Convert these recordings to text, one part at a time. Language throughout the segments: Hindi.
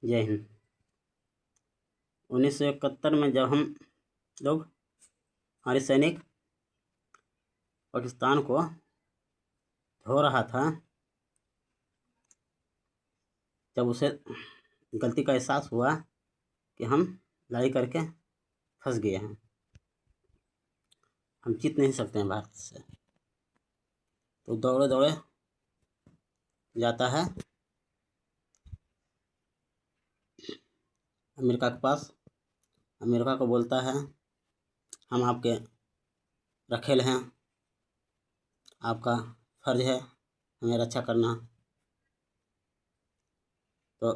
जय हिंद। 1971 में जब हम लोग हमारे सैनिक पाकिस्तान को धो रहा था, जब उसे गलती का एहसास हुआ कि हम लड़ाई करके फंस गए हैं, हम जीत नहीं सकते हैं भारत से, तो दौड़े दौड़े जाता है अमेरिका के पास। अमेरिका को बोलता है, हम आपके रखेल हैं, आपका फर्ज है हमें रक्षा करना। तो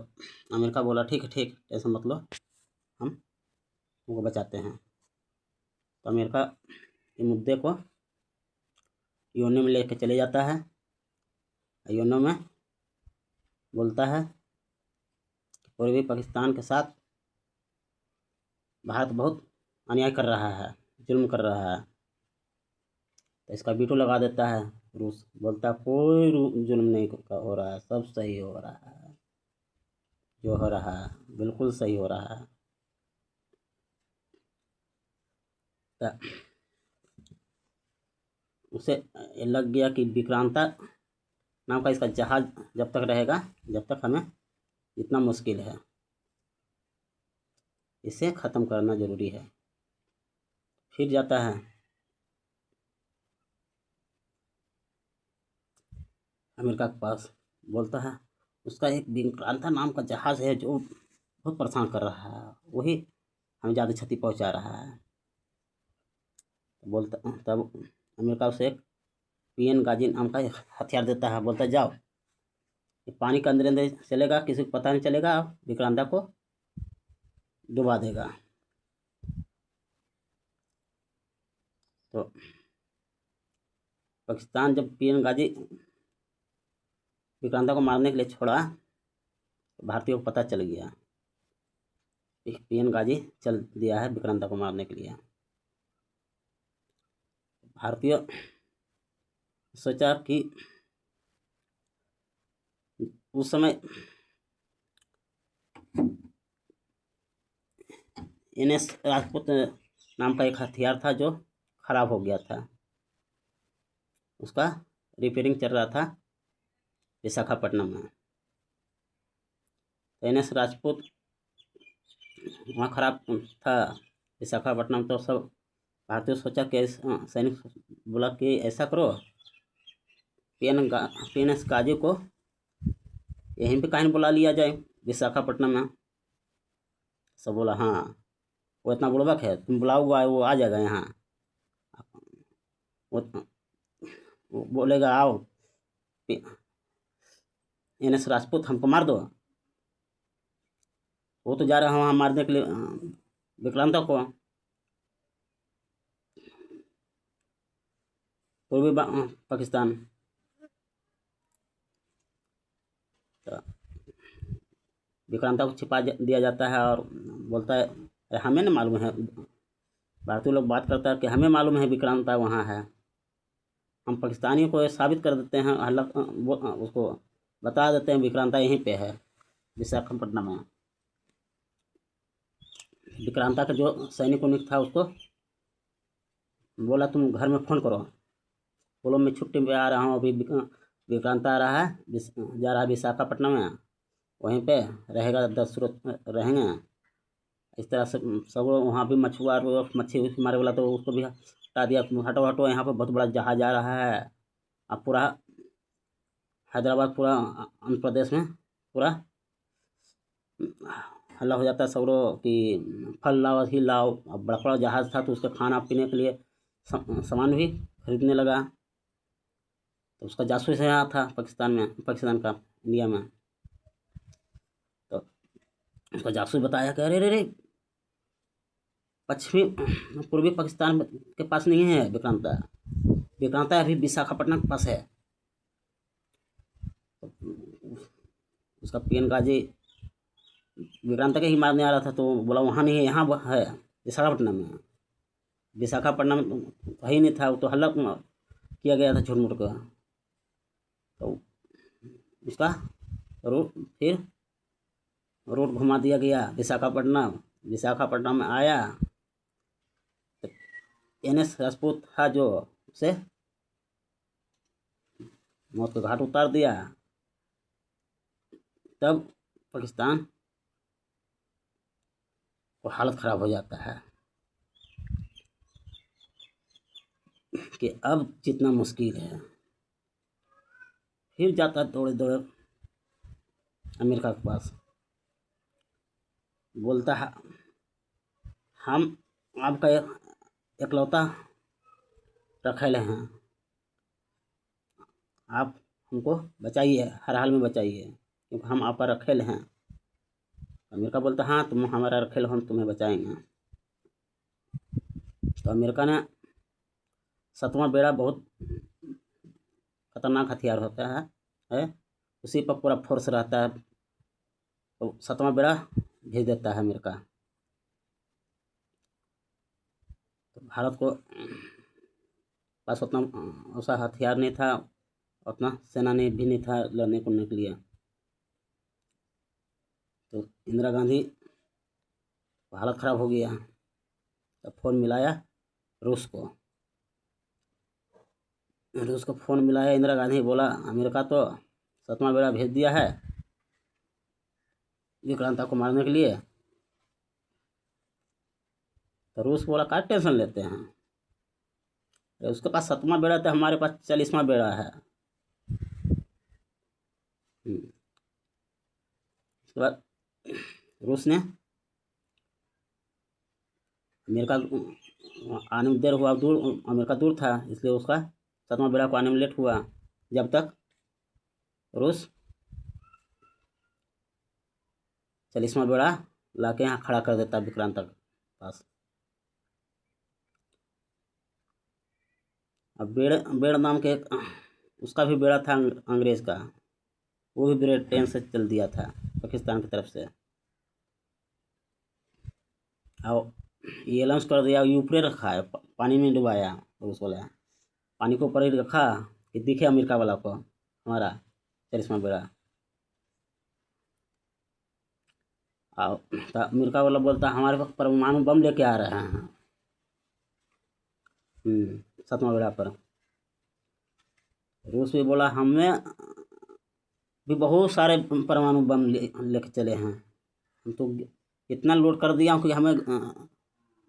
अमेरिका बोला ठीक है, ठीक, टेंशन मत लो, हम उनको बचाते हैं। तो अमेरिका के मुद्दे को यूएनओ में लेकर चले जाता है। यूएनओ में बोलता है कि पूर्वी पाकिस्तान के साथ भारत बहुत अन्याय कर रहा है, जुल्म कर रहा है। तो इसका वीटो लगा देता है रूस। बोलता है कोई जुल्म नहीं हो रहा है, सब सही हो रहा है, जो हो रहा है बिल्कुल सही हो रहा है। तो उसे लग गया कि विक्रांता नाम का इसका जहाज जब तक रहेगा, जब तक हमें इतना मुश्किल है, इसे ख़त्म करना ज़रूरी है। फिर जाता है अमेरिका के पास, बोलता है उसका एक विक्रांता नाम का जहाज़ है जो बहुत परेशान कर रहा है, वही हमें ज़्यादा क्षति पहुंचा रहा है। बोलता तब अमेरिका उसे एक पीएन गाजी नाम का एक हथियार देता है। बोलता है जाओ, ये पानी के अंदर अंदर चलेगा, किसी को पता नहीं चलेगा, विक्रांता को डुबा देगा। तो पाकिस्तान जब पीएन गाजी विक्रांता को मारने के लिए छोड़ा, तो भारतीयों को पता चल गया पीएन गाजी चल दिया है विक्रांता को मारने के लिए। भारतीय सोचा कि उस समय एनएस राजपूत नाम का एक हथियार था जो खराब हो गया था, उसका रिपेयरिंग चल रहा था विशाखापट्टनम में। तो एनएस राजपूत वहाँ खराब था विशाखापट्टनम। तो सब भारतीय सोचा कि सैनिक बोला कि ऐसा करो, पीएनएस गाजी को यहीं पे कहीं बुला लिया जाए विशाखापट्टनम में। सब बोला हाँ, वो इतना बुड़बक है, तुम बुलाओगे वो आ जाएगा यहाँ, वो बोलेगा आओ एनएस राजपूत हमको मार दो, वो तो जा रहा है वहाँ मारने के लिए विक्रांता को। पूर्वी पाकिस्तान। तो विक्रांता को छिपा दिया जाता है और बोलता है अरे हमें ना मालूम है, भारतीय लोग बात करता है कि हमें मालूम है विक्रांता वहाँ है, हम पाकिस्तानियों को साबित कर देते हैं, हल्ला उसको बता देते हैं विक्रांता यहीं पे है विशाखापट्टनम में। विक्रांता का जो सैनिक उनिक था उसको बोला तुम घर में फ़ोन करो, बोलो मैं छुट्टी पे आ रहा हूँ, अभी विक्रांता आ रहा है, जा रहा है विशाखापट्टनम में, वहीं पे रहेगा, 10 रोज रहेंगे। इस तरह से सब वहाँ भी मछुआर मच्छी मारे वाला तो उसको भी हटा दिया, हटो हटो यहाँ पर बहुत बड़ा जहाज आ रहा है। अब पूरा हैदराबाद, पूरा आंध्र प्रदेश में पूरा हल्ला हो जाता है सगरो कि फल लाओ ही लाओ। अब बड़ा बड़ा जहाज़ था तो उसके खाना पीने के लिए सामान भी खरीदने लगा। तो उसका जासूस यहाँ था पाकिस्तान में, पाकिस्तान का इंडिया में। तो उसका जासूस बताया कि अरे रे पश्चिमी पूर्वी पाकिस्तान के पास नहीं है विक्रांता, विक्रांता अभी विशाखापट्टनम के पास है। तो उसका पीएन गाजी विक्रांता के ही मारने आ रहा था, तो बोला वहाँ नहीं है, यहाँ है विशाखापट्टनम में। विशाखापट्टनम है ही नहीं था, वो तो हल्ला किया गया था झूठ मूठ का। तो उसका फिर रूट घुमा दिया गया विशाखापट्टनम। विशाखापट्टनम में आया तो NS राजपूत था जो उसे मौत के घाट उतार दिया। तब पाकिस्तान को हालत ख़राब हो जाता है कि अब जितना मुश्किल है। फिर जाता है दौड़े दौड़े अमेरिका के पास, बोलता है हम आपका इकलौता रखेले हैं, आप हमको बचाइए, हर हाल में बचाइए, क्योंकि हम आपका रखेल हैं। अमेरिका बोलता हाँ तुम हमारा रखेल हो, हम तुम्हें बचाएंगे। तो अमेरिका ने 7वां बेड़ा, बहुत खतरनाक हथियार होता है, उसी पर पूरा फोर्स रहता है, तो 7वां बेड़ा भेज देता है अमेरिका। तो भारत को पास उतना ऐसा हथियार नहीं था, उतना सेना ने भी नहीं था लड़ने कुड़ने के लिए। तो इंदिरा गांधी को हालत ख़राब हो गया। तब फ़ोन मिलाया रूस को। रूस को फ़ोन मिलाया इंदिरा गांधी, बोला अमेरिका तो 7वां बेड़ा भेज दिया है विक्रांता को मारने के लिए। तो रूस बोला क्या टेंशन लेते हैं, उसके पास 7वां बेड़ा तो हमारे पास 40वां बेड़ा है। उसके बाद रूस ने अमेरिका आने में देर हुआ, अमेरिका दूर था, इसलिए उसका 7वां बेड़ा को आने में लेट हुआ। जब तक रूस 40वां बेड़ा ला के यहाँ खड़ा कर देता विक्रांता के पास। अब बेड़ नाम के एक उसका भी बेड़ा था अंग्रेज़ का, वो भी ब्रिटेन से चल दिया था पाकिस्तान की तरफ से, और ये लॉन्च कर दिया, ऊपरे रखा है, पानी में डुबाया। और उसको बोला पानी को ऊपर ही रखा कि दिखे अमेरिका वाला को हमारा 40वां बेड़ा। और तो अमेरिका वाला बोलता हमारे पास परमाणु बम लेके आ रहे हैं 7वां बेड़ा पर। रूस भी बोला हमें भी बहुत सारे परमाणु बम लेके चले हैं, हम तो इतना लोड कर दिया कि हमें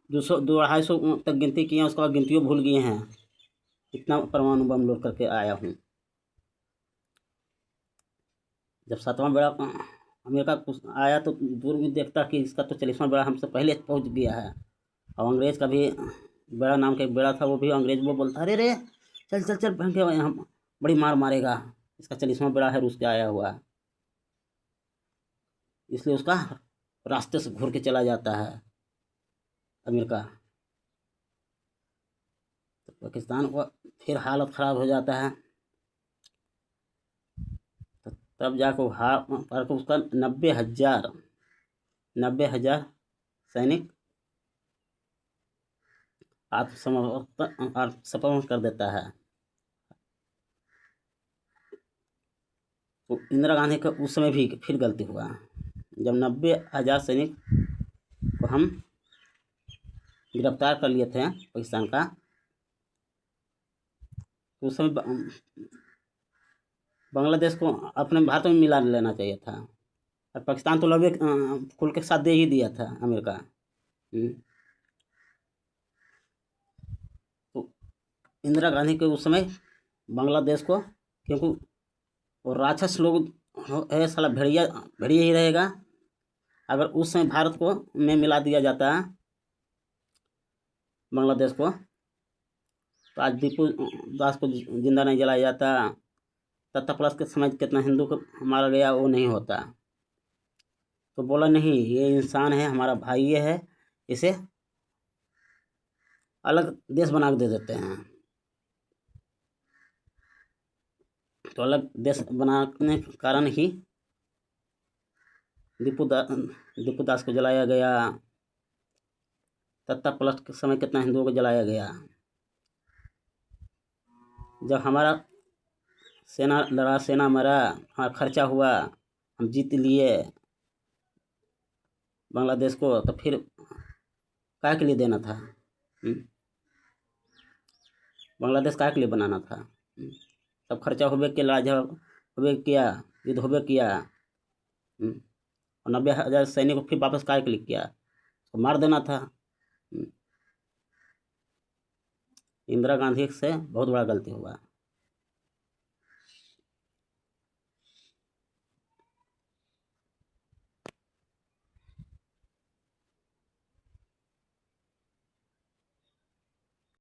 200-250 तक गिनती किए, उसके बाद गिनतियों भूल गए हैं, इतना परमाणु बम लोड करके आया हूँ। जब 7वां बेड़ा अमेरिका आया तो दूर भी देखता कि इसका तो 40वां बेड़ा हमसे पहले पहुँच गया है। और अंग्रेज़ का भी बेड़ा नाम का एक बेड़ा था, वो भी अंग्रेज़ वो बोलता अरे रे चल चल चल भंगे, हम बड़ी मार मारेगा, इसका 40वां बेड़ा है रूस से आया हुआ। इसलिए उसका रास्ते से घूर के चला जाता है अमेरिका। तो पाकिस्तान को फिर हालत ख़राब हो जाता है। तो तब जाकर उसका 90,000 सैनिक आत्मसमर्पण कर देता है। तो इंदिरा गांधी का उस समय भी फिर गलती हुआ, जब 90,000 सैनिक को हम गिरफ्तार कर लिए थे पाकिस्तान का, तो उस समय बांग्लादेश को अपने भारत में मिला लेना चाहिए था, और पाकिस्तान तो लबे खुल के साथ दे ही दिया था अमेरिका। तो इंदिरा गांधी के उस समय बांग्लादेश को, क्योंकि वो राक्षस लोग है साला, भेड़िया भेड़िया ही रहेगा, अगर उस समय भारत को में मिला दिया जाता है बांग्लादेश को, तो आज दीपू दास को जिंदा नहीं जलाया जाता, तत्ता प्लस के समय कितना हिंदू को मारा गया वो नहीं होता। तो बोला नहीं, ये इंसान है, हमारा भाई ये है, इसे अलग देश बना के दे देते हैं। तो अलग देश बनाने के कारण ही दीपू दास को जलाया गया, तत्ता प्लस के समय कितना हिंदुओं को जलाया गया। जब हमारा सेना लड़ा, सेना मरा, हमारा खर्चा हुआ, हम जीत लिए, बांग्लादेश को, तो फिर काहे के लिए देना था? बांग्लादेश काहे के लिए बनाना था? सब खर्चा होबे के, लड़ाई झगड़ा होबे किया, युद्ध होबे किया, और 90,000 सैनिक को फिर वापस काहे के लिए किया? तो मार देना था। इंदिरा गांधी से बहुत बड़ा गलती हुआ।